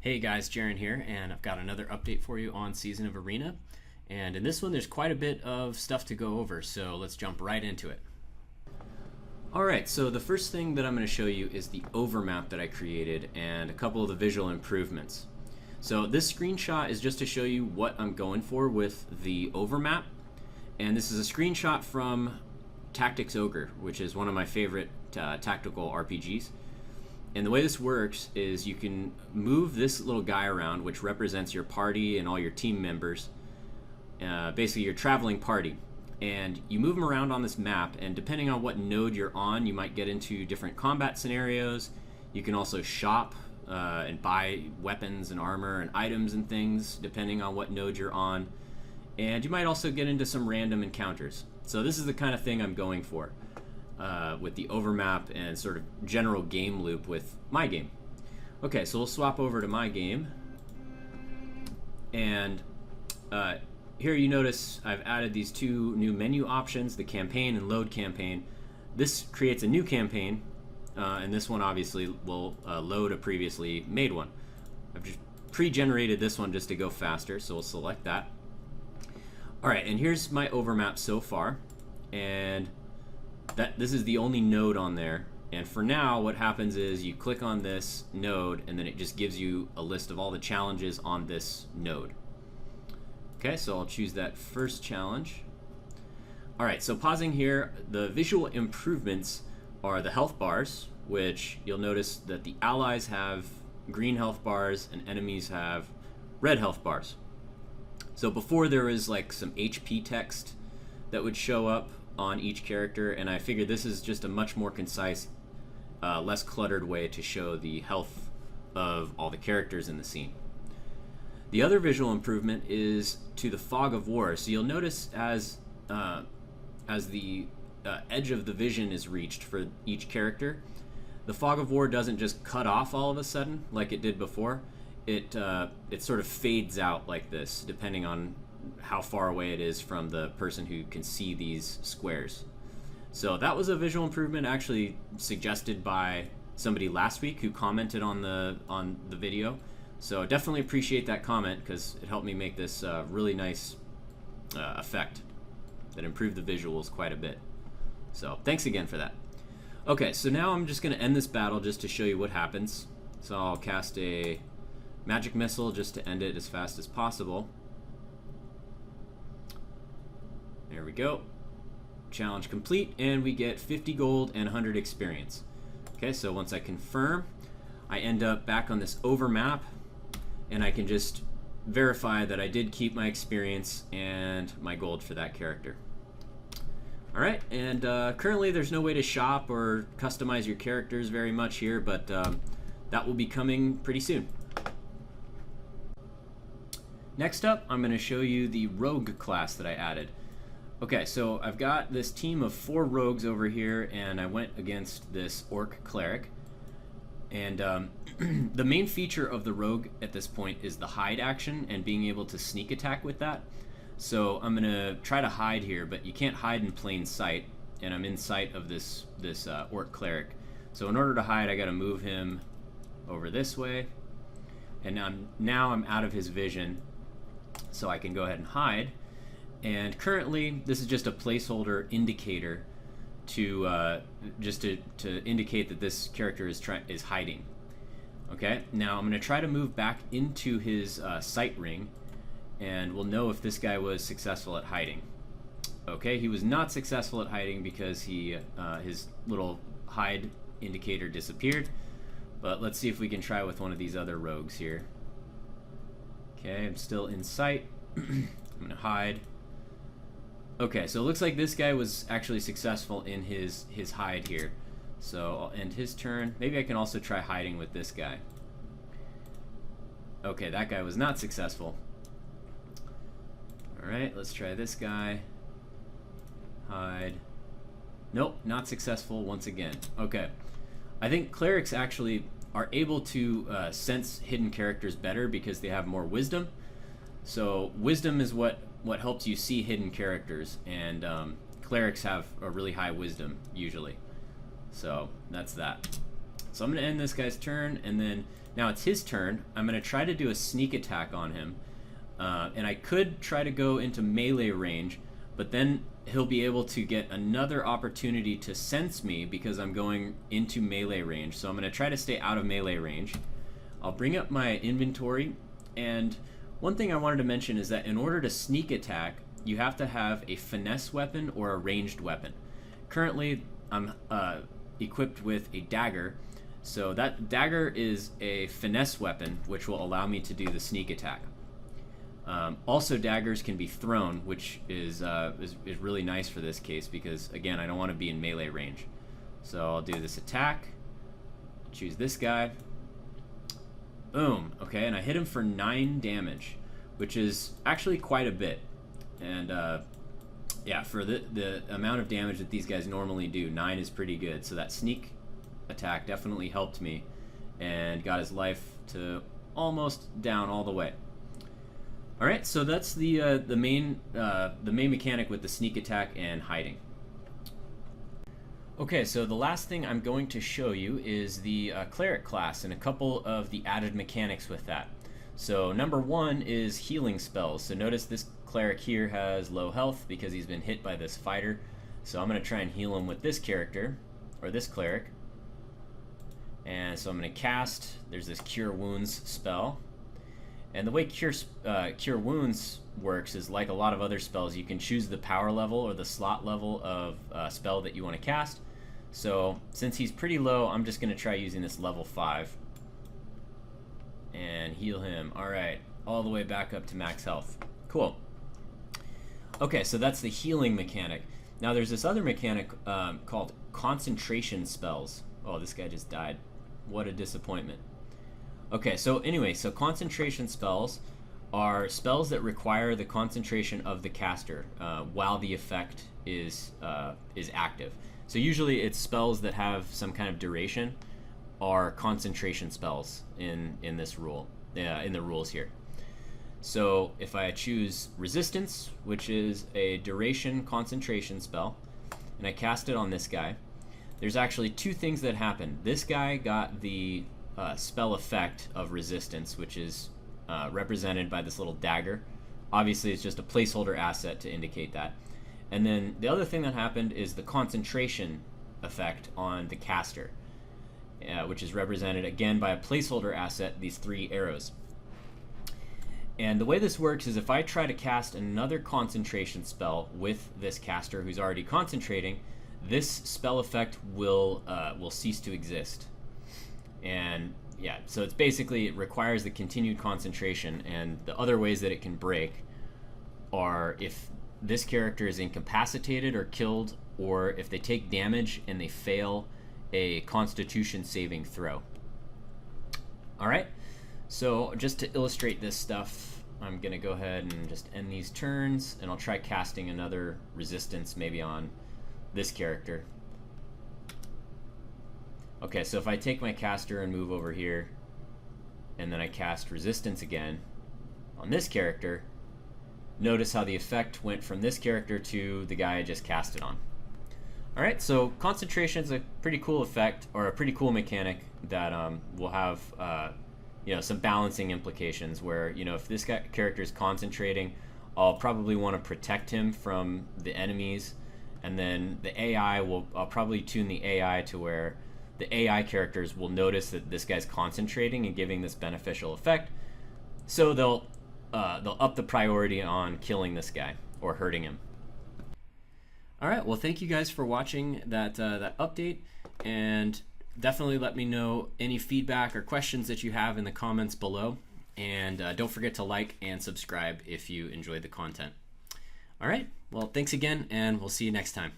Hey guys, Jaren here, and I've got another update for you on Season of Arena. And in this one, there's quite a bit of stuff to go over, so let's jump right into it. Alright, so the first thing that I'm going to show you is the overmap that I created and a couple of the visual improvements. So this screenshot is just to show you what I'm going for with the overmap. And this is a screenshot from Tactics Ogre, which is one of my favorite tactical RPGs. And the way this works is you can move this little guy around, which represents your party and all your team members, basically your traveling party. And you move them around on this map, and depending on what node you're on, you might get into different combat scenarios. You can also shop and buy weapons and armor and items and things, depending on what node you're on. And you might also get into some random encounters. So this is the kind of thing I'm going for. With the overmap and sort of general game loop with my game. Okay, so we'll swap over to my game. And here you notice I've added these two new menu options, the campaign and load campaign. This creates a new campaign, and this one obviously will load a previously made one. I've just pre-generated this one just to go faster, so we'll select that. Alright, and here's my overmap so far. And this is the only node on there, and for now what happens is you click on this node and then it just gives you a list of all the challenges on this node. Okay, so I'll choose that first challenge. Alright, so pausing here, the visual improvements are the health bars, which you'll notice that the allies have green health bars and enemies have red health bars. So before there was like some HP text that would show up on each character, and I figured this is just a much more concise, less cluttered way to show the health of all the characters in the scene. The other visual improvement is to the fog of war. So you'll notice as the edge of the vision is reached for each character, the fog of war doesn't just cut off all of a sudden like it did before. It sort of fades out like this, depending on how far away it is from the person who can see these squares. So that was a visual improvement actually suggested by somebody last week who commented on the video. So definitely appreciate that comment because it helped me make this really nice effect that improved the visuals quite a bit. So thanks again for that. Okay, so now I'm just going to end this battle just to show you what happens. So I'll cast a magic missile just to end it as fast as possible. There we go. Challenge complete, and we get 50 gold and 100 experience. Okay, so once I confirm, I end up back on this overmap, and I can just verify that I did keep my experience and my gold for that character. Alright, and currently there's no way to shop or customize your characters very much here, but that will be coming pretty soon. Next up, I'm going to show you the rogue class that I added. Okay, so I've got this team of 4 rogues over here, and I went against this orc cleric. And the main feature of the rogue at this point is the hide action and being able to sneak attack with that. So I'm gonna try to hide here, but you can't hide in plain sight, and I'm in sight of this orc cleric. So in order to hide, I gotta move him over this way, and now I'm out of his vision, so I can go ahead and hide. And currently, this is just a placeholder indicator to indicate that this character is hiding. Okay, now I'm going to try to move back into his sight ring, and we'll know if this guy was successful at hiding. Okay, he was not successful at hiding because his little hide indicator disappeared. But let's see if we can try with one of these other rogues here. Okay, I'm still in sight. I'm going to hide. Okay, so it looks like this guy was actually successful in his hide here. So I'll end his turn. Maybe I can also try hiding with this guy. Okay, that guy was not successful. Alright, let's try this guy. Hide. Nope, not successful once again. Okay. I think clerics actually are able to sense hidden characters better because they have more wisdom. So wisdom is what helps you see hidden characters, and clerics have a really high wisdom usually. So that's that. So I'm going to end this guy's turn, and then Now it's his turn. I'm going to try to do a sneak attack on him. And I could try to go into melee range, but then he'll be able to get another opportunity to sense me because I'm going into melee range. So I'm going to try to stay out of melee range. I'll bring up my inventory, and one thing I wanted to mention is that in order to sneak attack, you have to have a finesse weapon or a ranged weapon. Currently, I'm equipped with a dagger, so that dagger is a finesse weapon, which will allow me to do the sneak attack. Also, daggers can be thrown, which is really nice for this case because, again, I don't want to be in melee range. So I'll do this attack, choose this guy. Boom. Okay, and I hit him for 9 damage, which is actually quite a bit. And yeah, for the amount of damage that these guys normally do, 9 is pretty good. So that sneak attack definitely helped me and got his life to almost down all the way. All right, so that's the main mechanic with the sneak attack and hiding. Okay, so the last thing I'm going to show you is the Cleric class and a couple of the added mechanics with that. So number 1 is healing spells. So notice this Cleric here has low health because he's been hit by this fighter. So I'm going to try and heal him with this character, or this Cleric. And so I'm going to cast, there's this Cure Wounds spell. And the way Cure Wounds works is like a lot of other spells. You can choose the power level or the slot level of spell that you want to cast. So since he's pretty low, I'm just going to try using this level 5 and heal him. Alright, all the way back up to max health. Cool. Okay, so that's the healing mechanic. Now there's this other mechanic called concentration spells. Oh, this guy just died. What a disappointment. Okay, so anyway, so concentration spells are spells that require the concentration of the caster while the effect is active. So usually it's spells that have some kind of duration are concentration spells in this rule, in the rules here. So if I choose Resistance, which is a duration concentration spell, and I cast it on this guy, there's actually 2 things that happen. This guy got the spell effect of Resistance, which is represented by this little dagger. Obviously, it's just a placeholder asset to indicate that. And then the other thing that happened is the concentration effect on the caster, which is represented again by a placeholder asset, these 3 arrows. And the way this works is if I try to cast another concentration spell with this caster who's already concentrating, this spell effect will cease to exist. And yeah, so it's basically, it requires the continued concentration, and the other ways that it can break are if this character is incapacitated or killed, or if they take damage and they fail a Constitution saving throw. Alright, so just to illustrate this stuff, I'm going to go ahead and just end these turns, and I'll try casting another Resistance maybe on this character. Okay, so if I take my caster and move over here, and then I cast Resistance again on this character, notice how the effect went from this character to the guy I just cast it on. Alright, so concentration is a pretty cool effect, or a pretty cool mechanic that will have some balancing implications where, if this character is concentrating, I'll probably want to protect him from the enemies, and then the AI I'll probably tune the AI to where the AI characters will notice that this guy's concentrating and giving this beneficial effect, so they'll up the priority on killing this guy or hurting him. All right, well, thank you guys for watching that update, and definitely let me know any feedback or questions that you have in the comments below, and don't forget to like and subscribe if you enjoyed the content. All right, well, thanks again, and we'll see you next time.